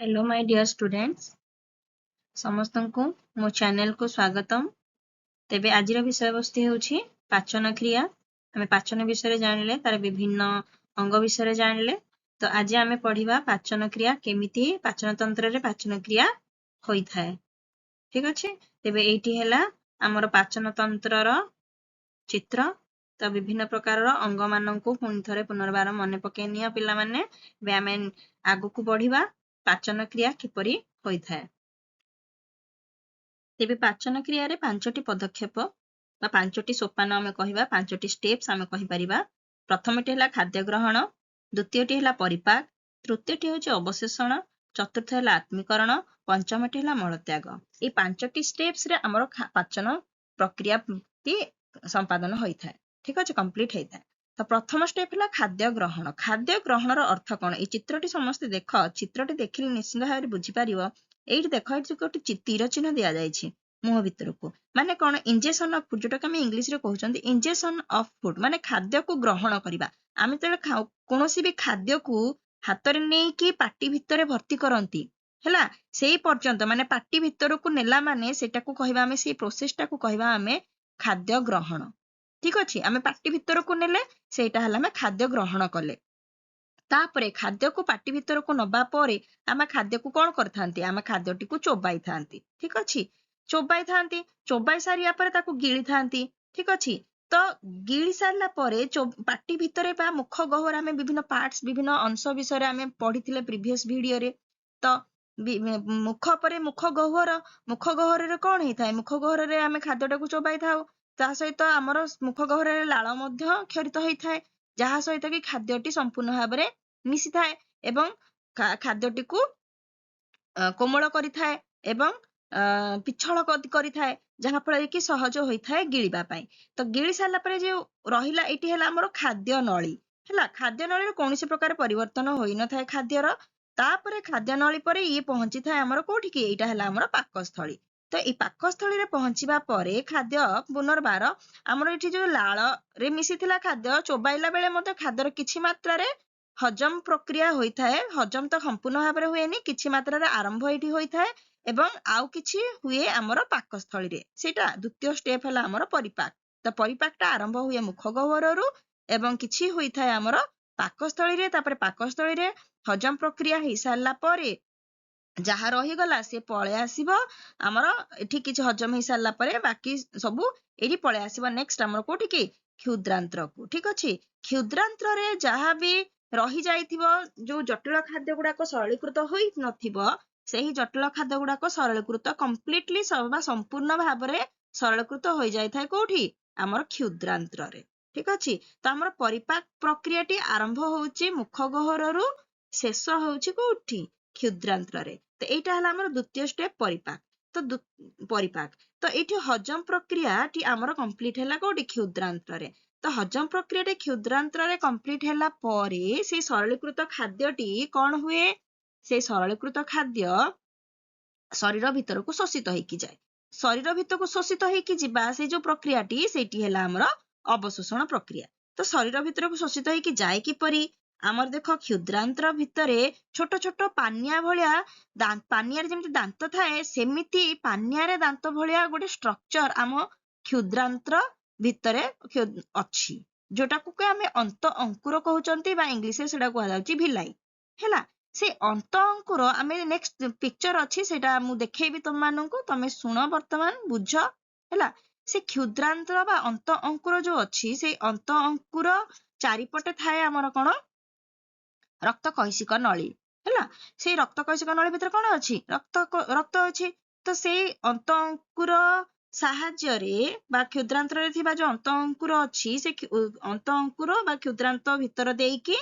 Hello my dear students समस्तंकु मो channel को स्वागतम। तेबे आजिर विषय वस्तु हेउछि पाचन क्रिया। हमें पाचन विषय जानिले तार विभिन्न अंग विषय जानिले। तो आज आमे पढिबा पाचन क्रिया केमिति पाचन तंत्र रे पाचन क्रिया होई थाए। ठीक अछि। तेबे एठी हैला हमर पाचन तंत्र रो चित्र। तो विभिन्न प्रकार रो अंग माननकु पुनि थरे पुनर्बार मने पके निया पिला माने बे आमे आगु को बढ़िबा पाचन क्रिया किपरि होई थाए। तेबे पाचन क्रिया रे पांचटी पदक्षेप बा पांचटी सोपान आमे कहिबा पांचटी स्टेप्स आमे कहि परिबा। प्रथमटी हैला खाद्य ग्रहण, द्वितीयटी हैला परिपाक, तृतीयटी होछि अवशोषण, चतुर्थ हैला आत्मीकरण, पंचमटी हैला मलत्याग। ए पांचटी स्टेप्स रे हमर पाचन प्रक्रिया ती संपादन होई थाए। ठीक अछि, कंप्लीट होई थाए। तो प्रथम स्टेप हैला खाद्य ग्रहण। खाद्य ग्रहण रो अर्थ कोन? ए चित्रटी समस्त देख, चित्रटी देखिले निश्चित भाबरे बुझी पारिबो। एइट देख, एइट गोटे तीर चिन्ह दिया जायछि मुह भितरको, माने कोन? इंजेक्शन ऑफ फूड, जोटा आमे इंग्लिश रे कहउछन्ती इंजेक्शन ऑफ फूड, माने खाद्य को ग्रहण करिबा। आमे तले कोनोसी भी खाद्य को हातरे नेई कि पाटी भितरे भर्ती करंती हैला, सेई पर्यंत माने पाटी भितर को नेला माने सेटा को कहिबा आमे, सेई प्रोसेस टा को कहिबा आमे खाद्य ग्रहण। ठीक अछि, आमे पाटी भितर को नेले सेटा हला आमे खाद्य ग्रहण कले। तापरे खाद्य को पाटी भितर को नबा परे आमे खाद्य को कोन करथांती? आमे खाद्यटी को चोबाई थांती। ठीक अछि, चोबाई थांती। चोबाई सारिया परे ताको गिळी थांती। ठीक अछि, तो गिळी सारला परे पाटी भितरे बा मुख गहवर आमे विभिन्न पार्ट्स, विभिन्न अंश विषय रे आमे पढिथिले प्रीवियस वीडियो रे। तो मुख परे मुख गहवर रे कोन हेई थाए? मुख गहवर रे आमे खाद्यटा को चोबाई थाउ। ता सहित हमर मुख गहवर रे लाळ मध्य क्षरित होई थाए, जहा सहित कि खाद्यटी संपूर्ण भाबरे मिसी थाए एवं खाद्यटी को कोमल करि थाए एवं पिछळ करि थाए, जहा फल कि सहज होई थाए गिळिबा पई। तो गिळी सारला परे जे रहिला एटी हैला हमर खाद्य नळी हैला। खाद्य नळी रे कोनोसी प्रकार परिवर्तन होई न थाए खाद्यर। तापरे खाद्य नळी परे ये पहुंची थाए हमर कोठी कि? एटा हैला हमर पाकस्थळी। तो ए पाकस्थळी रे पहुंचीबा परे खाद्य पुनर्बार हमर एठी जो लाळ रे मिसिथिला खाद्य चोबाइला बेले मते खाद्यर किछि मात्रा रे हजम प्रक्रिया होई थाए। हजम तो संपूर्ण भाबरे हुएनी, किछि मात्रा रे आरंभ एठी होई थाए एवं आउ किछि हुए हमर पाकस्थळी रे। सेटा द्वितीय स्टेप हैला हमर परिपाक। तो परिपाकटा आरंभ हुए मुख गहवररु एवं किछि होई थाए हमर पाकस्थळी रे। तापरे पाकस्थळी रे हजम प्रक्रिया हेई सारला परे जहा रही गला से पळे आसीबो हमर एठी किछि हजम हेई सारला परे बाकी सबु एठी पळे आसीबो नेक्स्ट हमर कोठी कि? क्षुद्रांत्र को। ठीक अछि, क्षुद्रांत्र रे जहा भी रही जाइथिबो जो जटिल खाद्य गुडाको सरलीकृत होई नथिबो, सेही जटिल खाद्य गुडाको सरलीकृत कंप्लीटली सर्वा संपूर्ण भाबरे सरलीकृत होई जाय थाए कोठी? हमर क्षुद्रांत्र रे। ठीक अछि, तो हमर परिपाक प्रक्रियाटी आरंभ होउची मुख गहररु, शेष होउची कोठी? क्षुद्रांत्र रे। तो एटा हला हमर द्वितीय स्टेप परिपाक। तो परिपाक तो एठी हजम प्रक्रिया टी हमर कंप्लीट हैला कोठी? क्षुद्रांत्र रे। तो हजम प्रक्रिया टी क्षुद्रांत्र रे कंप्लीट हैला परे से सरलीकृत खाद्यटी कोन हुए? से सरलीकृत खाद्य शरीर भितर को शोषित होइकी जाए। शरीर भितर को शोषित होइकी जिबा से जो प्रक्रियाटी सेटी हैला हमर अवशोषण प्रक्रिया। तो शरीर भितर को शोषित होइकी जाए किपरि? आमर देख क्षुद्रांत्र भितरे छोट छोट पानिया भलिया पानिया रे जेमति दांत थाए, सेमिति पानिया रे दांत भलिया गोटे स्ट्रक्चर आम क्षुद्रांत्र भितरे अछि, जोटा को आमे अंत अंकुर कहउचंती बा इंग्लिश रे सेटा कहला जाउची भिलाई हैला। से अंत अंकुर आमे नेक्स्ट पिक्चर अछि सेटा मु देखेबी तुम माननकु, तमे सुनो वर्तमान बुझ हैला। से क्षुद्रांत्र बा अंत अंकुर जो अछि, से अंत अंकुर चारिपटे थाए हमर कोन? रक्त कैशिक नळी हैला। से रक्त कैशिक नळी भितर कोन अछि? रक्त अछि। तो से अंत अंकुर साहाय्य रे बा क्षुद्रांत्र रे थिबा जो अंत अंकुर अछि, से अंत अंकुर बा क्षुद्रांत भितर देइकी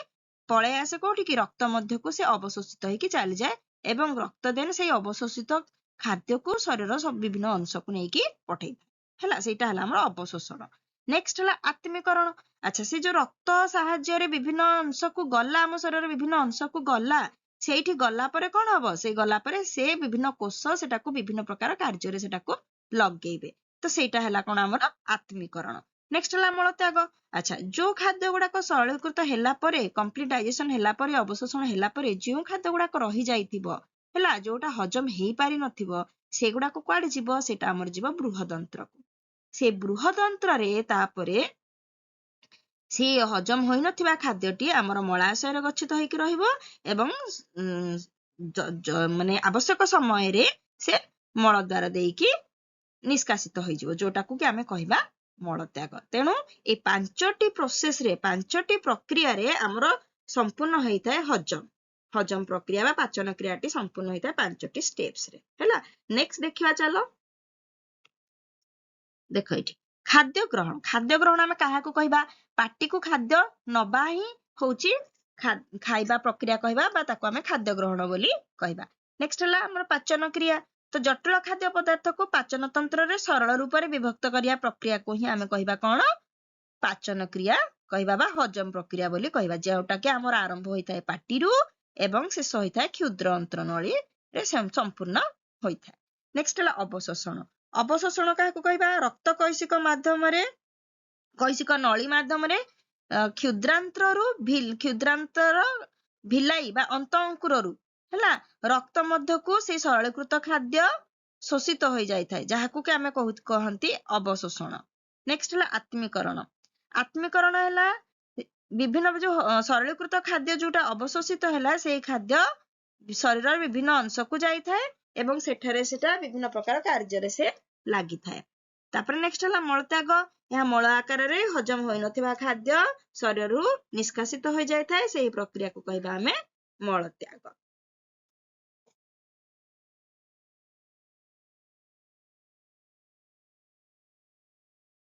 पळे आसे कोठी कि? रक्त मध्य को से अवशोषित होइकी चली जाए एवं रक्त देन से अवशोषित खाद्य को शरीर सब विभिन्न अंश को नेकी पठै हैला। सेटा हला हमर अवशोषण। नेक्स्ट हला आत्मीकरण। अच्छा, से जो रक्त साहाय्य रे विभिन्न अंश को गला हम शरीर विभिन्न अंश को गला, सेठी गला परे कोन हबो? से गला परे से विभिन्न कोष सेटा को विभिन्न प्रकार कार्य रे सेटा को लगेइबे। तो सेटा हला कोन हमर आत्मीकरण। नेक्स्ट हला मलत्याग। अच्छा, जो खाद्य गुडाक सरलीकृत हैला परे, कंप्लीट डाइजेशन हैला परे, अवशोषण हैला परे जो खाद्य गुडाक रही जाइतिबो ହେଲା ଯୋଉଟା ହଜମ ହେଇପାରି ନଥିବ ସେଗୁଡାକ କୁଆଡେ ଯିବ ସେଟା ଆମର ଯିବ ବୃହଦନ୍ତ୍ରକୁ ସେ ବୃହଦନ୍ତ୍ରରେ ତାପରେ ସେ ହଜମ ହୋଇନଥିବା ଖାଦ୍ୟଟି ଆମର ମଳାଶୟରେ ଗଚ୍ଛିତ ହେଇକି ରହିବ ଏବଂ ମାନେ ଆବଶ୍ୟକ ସମୟରେ ସେ ମଳ ଦ୍ୱାର ଦେଇକି ନିଷ୍କାସିତ ହୋଇଯିବ ଯୋଉଟାକୁ କି ଆମେ କହିବା ମଳତ୍ୟାଗ ତେଣୁ ଏଇ 5ଟି ପ୍ରୋସେସରେ 5ଟି ପ୍ରକ୍ରିୟାରେ ଆମର ସମ୍ପୂର୍ଣ୍ଣ ହେଇଥାଏ ହଜମ ପ୍ରକ୍ରିୟା ବା ପାଚନ କ୍ରିୟାଟି ସମ୍ପୂର୍ଣ୍ଣ ହେଇଥାଏ 5ଟି ଷ୍ଟେପ୍ସରେ ହେଲା ନେକ୍ସଟ ଦେଖିବା ଚାଲ ଦେଖ ଏଠି ଖାଦ୍ୟ ଗ୍ରହଣ ଆମେ କାହାକୁ କହିବା ପାଟିକୁ ଖାଦ୍ୟ ନବା ହିଁ ହଉଛି ଖାଇବା ପ୍ରକ୍ରିୟା କହିବା ବା ତାକୁ ଆମେ ଖାଦ୍ୟ ଗ୍ରହଣ ବୋଲି କହିବା ନେକ୍ସଟ ହେଲା ଆମର ପାଚନ କ୍ରିୟା ତ ଜଟିଳ ଖାଦ୍ୟ ପଦାର୍ଥକୁ ପାଚନ ତନ୍ତ୍ରରେ ସରଳ ରୂପରେ ବିଭକ୍ତ କରିବା ପ୍ରକ୍ରିୟାକୁ ହିଁ ଆମେ କହିବା କଣ ପାଚନ କ୍ରିୟା କହିବା ବା ହଜମ ପ୍ରକ୍ରିୟା ବୋଲି କହିବା ଯେଉଁଟା କି ଆମର ଆରମ୍ଭ ହୋଇଥାଏ ପାଟିରୁ ଏବଂ ଶେଷ ହୋଇଥାଏ କ୍ଷୁଦ୍ର ଅନ୍ତ୍ରନଳୀରେ ସମ୍ପୂର୍ଣ୍ଣ ହୋଇଥାଏ ନେକ୍ସଟ ହେଲା ଅବଶୋଷଣ କାହାକୁ କହିବା ରକ୍ତ କୈଶିକ ନଳୀ ମାଧ୍ୟମରେ କ୍ଷୁଦ୍ରାନ୍ତର ଭିଲାଇ ବା ଅନ୍ତ ଅଙ୍କୁରରୁ ହେଲା ରକ୍ତ ମଧ୍ୟକୁ ସେଇ ସରଳୀକୃତ ଖାଦ୍ୟ ଶୋଷିତ ହୋଇଯାଇଥାଏ ଯାହାକୁ କି ଆମେ କହନ୍ତି ଅବଶୋଷଣ ନେକ୍ସଟ ହେଲା ଆତ୍ମୀକରଣ ହେଲା ବିଭିନ୍ନ ଯୋଉ ସରଳୀକୃତ ଖାଦ୍ୟ ଯୋଉଟା ଅବଶୋଷିତ ହେଲା ସେଇ ଖାଦ୍ୟ ଶରୀରର ବିଭିନ୍ନ ଅଂଶକୁ ଯାଇଥାଏ ଏବଂ ସେଠାରେ ସେଟା ବିଭିନ୍ନ ପ୍ରକାର କାର୍ଯ୍ୟରେ ସେ ଲାଗିଥାଏ ତାପରେ ନେକ୍ସଟ ହେଲା ମଳତ୍ୟାଗ ଏହା ମଳ ଆକାରରେ ହଜମ ହୋଇନଥିବା ଖାଦ୍ୟ ଶରୀରରୁ ନିଷ୍କାସିତ ହୋଇଯାଇଥାଏ ସେହି ପ୍ରକ୍ରିୟାକୁ କହିବା ଆମେ ମଳତ୍ୟାଗ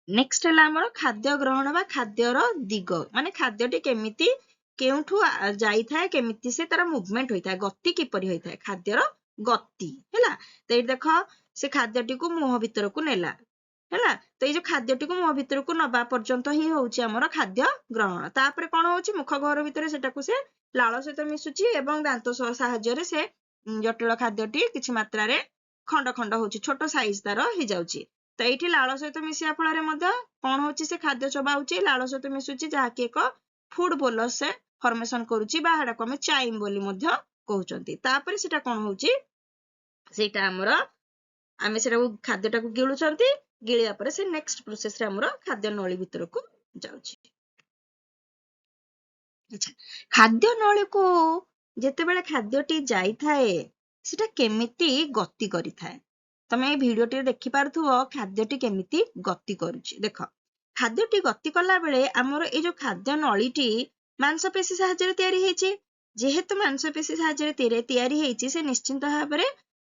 ନେକ୍ସଟ ହେଲା ଆମର ଖାଦ୍ୟ ଗ୍ରହଣ ବା ଖାଦ୍ୟର ଦିଗ ମାନେ ଖାଦ୍ୟଟି କେମିତି କେଉଁଠୁ ଯାଇଥାଏ କେମିତି ସେ ତାର ମୁଭମେଣ୍ଟ ହୋଇଥାଏ ଗତି କିପରି ହୋଇଥାଏ ଖାଦ୍ୟର ଗତି ହେଲା ତ ଏଇଠି ଦେଖ ସେ ଖାଦ୍ୟଟିକୁ ମୁହଁ ଭିତରକୁ ନେଲା ହେଲା ତ ଏଇ ଯୋଉ ଖାଦ୍ୟଟିକୁ ମୁହଁ ଭିତରକୁ ନବା ପର୍ଯ୍ୟନ୍ତ ହିଁ ହଉଛି ଆମର ଖାଦ୍ୟ ଗ୍ରହଣ ତାପରେ କଣ ହଉଛି ମୁଖ ଗହ୍ୱର ଭିତରେ ସେଟାକୁ ସେ ଲାଳ ସହିତ ମିଶୁଛି ଏବଂ ଦାନ୍ତ ସାହାଯ୍ୟରେ ସେ ଜଟିଳ ଖାଦ୍ୟଟି କିଛି ମାତ୍ରାରେ ଖଣ୍ଡ ଖଣ୍ଡ ହଉଛି ଛୋଟ ସାଇଜ ତାର ହେଇଯାଉଛି ତ ଏଇଠି ଲାଳ ସହିତ ମିଶିବା ଫଳରେ ମଧ୍ୟ କଣ ହଉଛି ସେ ଖାଦ୍ୟ ଚୋବାଉଛି ଲାଳ ସହିତ ମିଶୁଛି ଯାହାକି ଏକ ଫୁଡ ବୋଲସ ସେ ଫର୍ମେସନ କରୁଛି ବା ଏଟାକୁ ଆମେ ଚାଇମ୍ ବୋଲି ମଧ୍ୟ କହୁଛନ୍ତି ତାପରେ ସେଟା କଣ ହଉଛି ସେଇଟା ଆମର ଆମେ ସେଟାକୁ ଖାଦ୍ୟଟାକୁ ଗିଳୁଛନ୍ତି ଗିଳିବା ପରେ ସେ ନେକ୍ସଟ ପ୍ରୋସେସରେ ଆମର ଖାଦ୍ୟ ନଳୀ ଭିତରକୁ ଯାଉଛି ଖାଦ୍ୟ ନଳୀକୁ ଯେତେବେଳେ ଖାଦ୍ୟଟି ଯାଇଥାଏ ସେଟା କେମିତି ଗତି କରିଥାଏ ତମେ ଏଇ ଭିଡିଓଟିରେ ଦେଖିପାରୁଥିବ ଖାଦ୍ୟଟି କେମିତି ଗତି କରୁଛି ଦେଖ ଖାଦ୍ୟଟି ଗତି କଲା ବେଳେ ଆମର ଏଇ ଯୋଉ ଖାଦ୍ୟ ନଳୀଟି ମାଂସପେଶୀ ସାହାଯ୍ୟରେ ତିଆରି ହେଇଛି ଯେହେତୁ ମାଂସପେଶୀ ସାହାଯ୍ୟରେ ତିଆରି ହେଇଛି ସେ ନିଶ୍ଚିନ୍ତ ଭାବରେ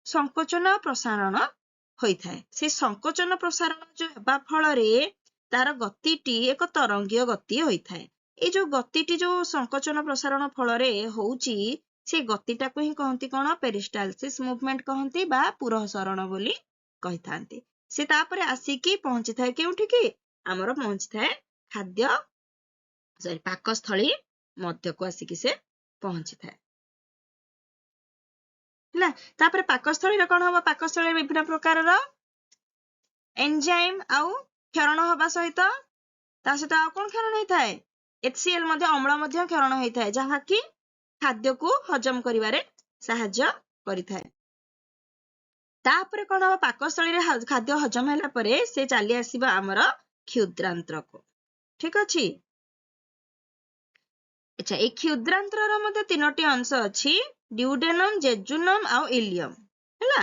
ସଂକୋଚନ ପ୍ରସାରଣ ହୋଇଥାଏ ସେ ସଂକୋଚନ ପ୍ରସାରଣ ଯୋଉ ହେବା ଫଳରେ ତାର ଗତିଟି ଏକ ତରଙ୍ଗୀୟ ଗତି ହୋଇଥାଏ ଏଇ ଯୋଉ ଗତିଟି ଯୋଉ ସଂକୋଚନ ପ୍ରସାରଣ ଫଳରେ ହଉଛି ସେ ଗତିଟାକୁ ହିଁ କହନ୍ତି କଣ ପେରିଷ୍ଟାଲସିସ ମୁଭମେଣ୍ଟ କହନ୍ତି ବା ପୁରଃସରଣ ବୋଲି କହିଥାନ୍ତି ସେ ତାପରେ ଆସିକି ପହଞ୍ଚିଥାଏ କେଉଁଠିକି ଆମର ପହଞ୍ଚିଥାଏ ପାକସ୍ଥଳୀ ମଧ୍ୟକୁ ଆସିକି ସେ ପହଞ୍ଚିଥାଏ ହେଲା ତାପରେ ପାକସ୍ଥଳୀରେ କଣ ହବ ପାକସ୍ଥଳୀରେ ବିଭିନ୍ନ ପ୍ରକାରର ଏନଜାଇମ ଆଉ କ୍ଷରଣ ହବା ସହିତ ତା ସହିତ ଆଉ କଣ କ୍ଷରଣ ହେଇଥାଏ HCl ମଧ୍ୟ ଅମ୍ଳ ମଧ୍ୟ କ୍ଷରଣ ହେଇଥାଏ ଯାହାକି ଖାଦ୍ୟକୁ ହଜମ କରିବାରେ ସାହାଯ୍ୟ କରିଥାଏ ତାପରେ କଣ ହବ ପାକସ୍ଥଳୀରେ ଖାଦ୍ୟ ହଜମ ହେଲା ପରେ ସେ ଚାଲି ଆସିବ ଆମର କ୍ଷୁଦ୍ରାନ୍ତ୍ରକୁ ଠିକ ଅଛି ଆଚ୍ଛା ଏଇ କ୍ଷୁଦ୍ରାନ୍ତ୍ରର ମଧ୍ୟ 3ଟି ଅଂଶ ଅଛି ଡ୍ୟୁଡେନମ ଜେଜୁନମ ଆଉ ଇଲିୟମ ହେଲା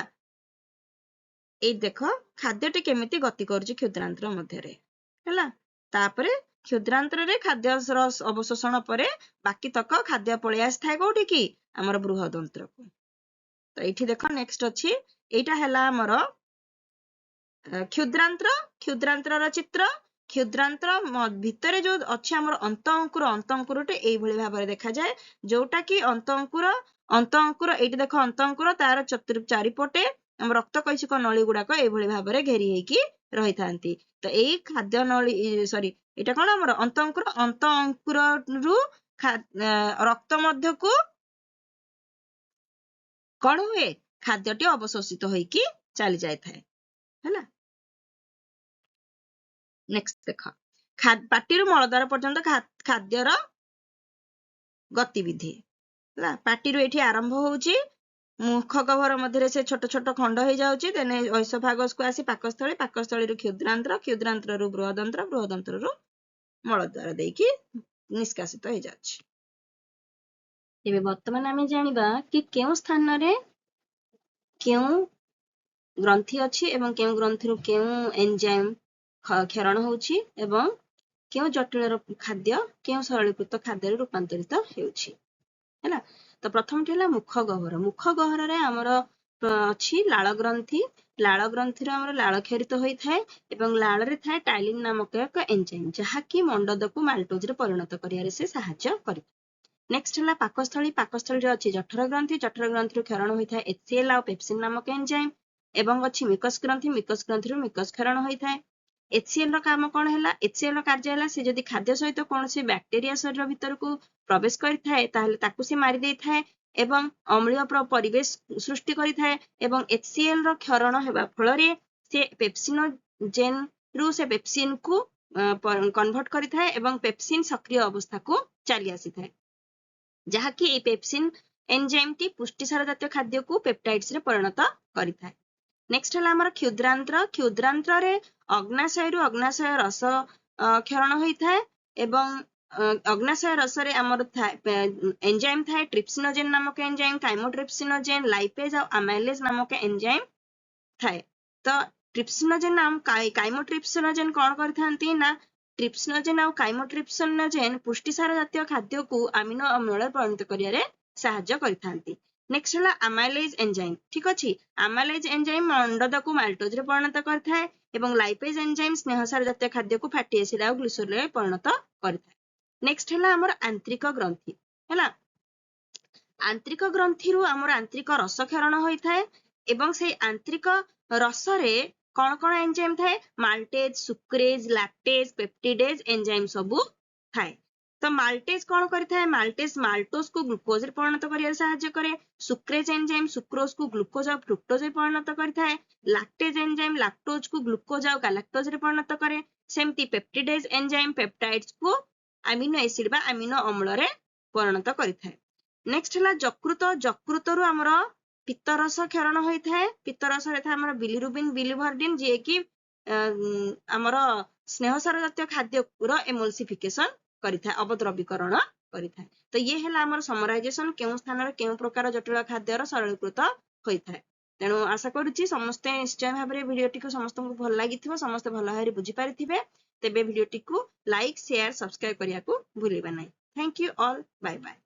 ଏଇ ଦେଖ ଖାଦ୍ୟଟି କେମିତି ଗତି କରୁଛି କ୍ଷୁଦ୍ରାନ୍ତ୍ର ମଧ୍ୟରେ ହେଲା ତାପରେ କ୍ଷୁଦ୍ରାନ୍ତ୍ରରେ ଖାଦ୍ୟର ଅବଶୋଷଣ ପରେ ବାକି ତକ ଖାଦ୍ୟ ପଳେଇ ଆସିଥାଏ କୋଉଠି କି ଆମର ବୃହଦନ୍ତ୍ରକୁ ତ ଏଇଠି ଦେଖ ନେକ୍ସଟ ଅଛି ଏଇଟା ହେଲା ଆମର କ୍ଷୁଦ୍ରାନ୍ତ୍ରର ଚିତ୍ର କ୍ଷୁଦ୍ରାନ୍ତ୍ର ଭିତରେ ଯୋଉ ଅଛି ଆମର ଅନ୍ତ ଅଙ୍କୁରଟି ଏଇଭଳି ଭାବରେ ଦେଖାଯାଏ ଯୋଉଟା କି ଅନ୍ତ ଅଙ୍କୁର ଏଇଠି ଦେଖ ଅନ୍ତ ଅଙ୍କୁର ତାର ଚାରିପଟେ ଆମ ରକ୍ତ କୈଶିକ ନଳୀ ଗୁଡାକ ଏଇଭଳି ଭାବରେ ଘେରି ହେଇକି ରହିଥାନ୍ତି ତ ଏଇ ଖାଦ୍ୟ ନଳୀ ଏଇଟା କଣ ଆମର ଅନ୍ତ ଅଙ୍କୁରରୁ ରକ୍ତ ମଧ୍ୟକୁ କଣ ହୁଏ ଖାଦ୍ୟଟି ଅବଶୋଷିତ ହୋଇକି ଚାଲି ଯାଇଥାଏ ହେଲା ନେକ୍ସଟ ଦେଖ ପାଟିରୁ ମଳଦ୍ୱାର ପର୍ଯ୍ୟନ୍ତ ଖାଦ୍ୟର ଗତିବିଧି ହେଲା ପାଟିରୁ ଏଠି ଆରମ୍ଭ ହଉଛି ମୁଖ ଗହ୍ୱର ମଧ୍ୟରେ ସେ ଛୋଟ ଛୋଟ ଖଣ୍ଡ ହେଇଯାଉଛି ଦେନ୍ ଐସୋଫାଗସ୍ କୁ ଆସି ପାକସ୍ଥଳୀ, ପାକସ୍ଥଳୀରୁ କ୍ଷୁଦ୍ରାନ୍ତ୍ର, କ୍ଷୁଦ୍ରାନ୍ତ୍ରରୁ ବୃହଦନ୍ତ୍ର, ବୃହଦନ୍ତ୍ରରୁ ମଳଦ୍ୱାର ଦେଇକି ନିଷ୍କାସିତ ହେଇଯାଉଛି। ଏବେ ବର୍ତ୍ତମାନ ଆମେ ଜାଣିବା କି କେଉଁ ସ୍ଥାନରେ କେଉଁ ଗ୍ରନ୍ଥି ଅଛି ଏବଂ କେଉଁ ଗ୍ରନ୍ଥିରୁ କେଉଁ ଏନଜାଇମ୍ କ୍ଷରଣ ହଉଛି ଏବଂ କେଉଁ ଜଟିଳର ଖାଦ୍ୟ କେଉଁ ସରଳୀକୃତ ଖାଦ୍ୟରେ ରୂପାନ୍ତରିତ ହେଉଛି ହେଲା। ତ ପ୍ରଥମଟି ହେଲା ମୁଖ ଗହ୍ୱର। ମୁଖ ଗହ୍ୱରରେ ଆମର ଅଛି ଲାଳ ଗ୍ରନ୍ଥି। ଲାଳ ଗ୍ରନ୍ଥିରୁ ଆମର ଲାଳ କ୍ଷରିତ ହୋଇଥାଏ ଏବଂ ଲାଳରେ ଥାଏ ଟାଇଲିନ୍ ନାମକ ଏକ ଏନଜାଇମ୍ ଯାହାକି ମଣ୍ଡଦକୁ ମାଲ୍ଟୋଜରେ ପରିଣତ କରିବାରେ ସେ ସାହାଯ୍ୟ କରିଥାଏ। ନେକ୍ସଟ ହେଲା ପାକସ୍ଥଳୀ। ପାକସ୍ଥଳୀରେ ଅଛି ଜଠର ଗ୍ରନ୍ଥି। ଜଠର ଗ୍ରନ୍ଥିରୁ କ୍ଷରଣ ହୋଇଥାଏ HCl ଆଉ ପେପ୍ସିନ୍ ନାମକ ଏନଜାଇମ୍ ଏବଂ ଅଛି ମିକସ୍ ଗ୍ରନ୍ଥି। ମିକସ୍ ଗ୍ରନ୍ଥିରୁ ମିକସ୍ କ୍ଷରଣ ହୋଇଥାଏ। HCl ର କାମ କଣ ହେଲା? HCl ର କାର୍ଯ୍ୟ ହେଲା ସେ ଯଦି ଖାଦ୍ୟ ସହିତ କୌଣସି ବ୍ୟାକ୍ଟେରିଆ ଶରୀର ଭିତରକୁ ପ୍ରବେଶ କରିଥାଏ ତାହେଲେ ତାକୁ ସେ ମାରି ଦେଇଥାଏ ଏବଂ ଅମ୍ଳୀୟ ପରିବେଶ ସୃଷ୍ଟି କରିଥାଏ ଏବଂ HCl ର କ୍ଷରଣ ହେବା ଫଳରେ ସେ ପେପ୍ସିନୋଜେନ୍ ରୁ ସେ ପେପ୍ସିନ୍ କୁ କନଭର୍ଟ କରିଥାଏ ଏବଂ ପେପ୍ସିନ୍ ସକ୍ରିୟ ଅବସ୍ଥାକୁ ଚାଲି ଆସିଥାଏ ଯାହାକି এই ପେପ୍ସିନ୍ ଏନଜାଇମ୍ଟି ପୁଷ୍ଟିସାର ଜାତୀୟ ଖାଦ୍ୟକୁ ପେପ୍ଟାଇଡ୍ସରେ ପରିଣତ କରିଥାଏ। ନେକ୍ସଟ ହେଲା ଆମର କ୍ଷୁଦ୍ରାନ୍ତ୍ର। କ୍ଷୁଦ୍ରାନ୍ତ୍ରରେ ଅଗ୍ନାଶୟରୁ ଅଗ୍ନାଶୟ ରସ କ୍ଷରଣ ହୋଇଥାଏ ଏବଂ ଅଗ୍ନାଶୟ ରସରେ ଆମର ଏନଜାଇମ୍ ଥାଏ ଟ୍ରିପ୍ସିନୋଜେନ୍ ନାମକ ଏନଜାଇମ୍, କାଇମୋଟ୍ରିପ୍ସିନୋଜେନ୍, ଲାଇପେଜ୍ ଆଉ ଆମାଇଲେଜ୍ ନାମକ ଏନଜାଇମ୍ ଥାଏ। ତ ଟ୍ରିପ୍ସିନୋଜେନ୍ କାଇମୋଟ୍ରିପ୍ସିନୋଜେନ୍ କଣ କରିଥାନ୍ତି ନା ଟ୍ରିପ୍ସିନୋଜେନ୍ ଆଉ କାଇମୋଟ୍ରିପ୍ସିନୋଜେନ୍ ପୁଷ୍ଟିସାର ଜାତୀୟ ଖାଦ୍ୟକୁ ଆମିନୋ ଅମ୍ଳରେ ପରିଣତ କରିବାରେ ସାହାଯ୍ୟ କରିଥାନ୍ତି। ନେକ୍ସଟ ହେଲା ଆମାଇଲେଜ୍ ଏନଜାଇମ୍। ଠିକ ଅଛି, ଆମାଇଲେଜ୍ ଏନଜାଇମ୍ ମଣ୍ଡଦକୁ ମାଲ୍ଟୋଜରେ ପରିଣତ କରିଥାଏ ଏବଂ ଲାଇପେଜ୍ ଏନଜାଇମ୍ ସ୍ନେହସାର ଜାତୀୟ ଖାଦ୍ୟକୁ ଫ୍ୟାଟି ଏସିଡ୍ ଆଉ ଗ୍ଲିସେରୋଲରେ ପରିଣତ କରିଥାଏ। ନେକ୍ସଟ ହେଲା ଆମର ଆନ୍ତ୍ରିକ ଗ୍ରନ୍ଥି ହେଲା। ଆନ୍ତ୍ରିକ ଗ୍ରନ୍ଥିରୁ ଆମର ଆନ୍ତ୍ରିକ ରସ କ୍ଷରଣ ହୋଇଥାଏ ଏବଂ ସେଇ ଆନ୍ତ୍ରିକ ରସରେ କଣ କଣ ଏନଜାଇମ୍ ଥାଏ? ମାଲ୍ଟେଜ୍, ସୁକ୍ରେଜ୍, ଲାକ୍ଟେଜ୍, ପେପ୍ଟିଡେଜ୍ ଏନଜାଇମ୍ ସବୁ ଥାଏ। ତ ମାଲ୍ଟେଜ୍ କଣ କରିଥାଏ? ମାଲ୍ଟେଜ୍ ମାଲ୍ଟୋଜକୁ ଗ୍ଲୁକୋଜରେ ପରିଣତ କରିବାରେ ସାହାଯ୍ୟ କରେ। ସୁକ୍ରେଜ୍ ଏନଜାଇମ୍ ସୁକ୍ରୋଜକୁ ଗ୍ଲୁକୋଜ ଆଉ ଫ୍ରୁକ୍ଟୋଜରେ ପରିଣତ କରିଥାଏ। ଲାକ୍ଟେଜ୍ ଏନଜାଇମ୍ ଲାକ୍ଟୋଜକୁ ଗ୍ଲୁକୋଜ ଆଉ ଗାଲାକ୍ଟୋଜରେ ପରିଣତ କରେ। ସେମିତି ପେପ୍ଟିଡେଜ୍ ଏନଜାଇମ୍ ପେପ୍ଟାଇଡ୍ସକୁ ଆମିନୋ ଏସିଡ୍ ବା ଆମିନୋ ଅମ୍ଳରେ ପରିଣତ କରିଥାଏ। ନେକ୍ସଟ ହେଲା ଯକୃତ। ଯକୃତରୁ ଆମର ପିତ୍ତରସ କ୍ଷରଣ ହୋଇଥାଏ। ପିତ୍ତରସରେ ଥାଏ ଆମର ବିଲିରୁବିନ୍, ବିଲିଭର୍ଡିନ୍ ଯିଏକି ଆମର ସ୍ନେହସାର ଜାତୀୟ ଖାଦ୍ୟର ଏମୋଲସିଫିକେସନ କରିଥାଏ, ଅବଦ୍ରବୀକରଣ କରିଥାଏ। ତ ଇଏ ହେଲା ଆମର ସମରାଇଜେସନ କେଉଁ ସ୍ଥାନରେ କେଉଁ ପ୍ରକାର ଜଟିଳ ଖାଦ୍ୟର ସରଳୀକୃତ ହୋଇଥାଏ। ତେଣୁ ଆଶା କରୁଛି ସମସ୍ତେ ନିଶ୍ଚୟ ଭାବରେ ଭିଡିଓଟିକୁ ସମସ୍ତଙ୍କୁ ଭଲ ଲାଗିଥିବ, ସମସ୍ତେ ଭଲ ଭାବରେ ବୁଝିପାରିଥିବେ। ତେବେ ଭିଡିଓଟିକୁ ଲାଇକ୍, ସେୟାର, ସବସ୍କ୍ରାଇବ କରିବାକୁ ଭୁଲିବା ନାହିଁ। Thank you all, bye bye.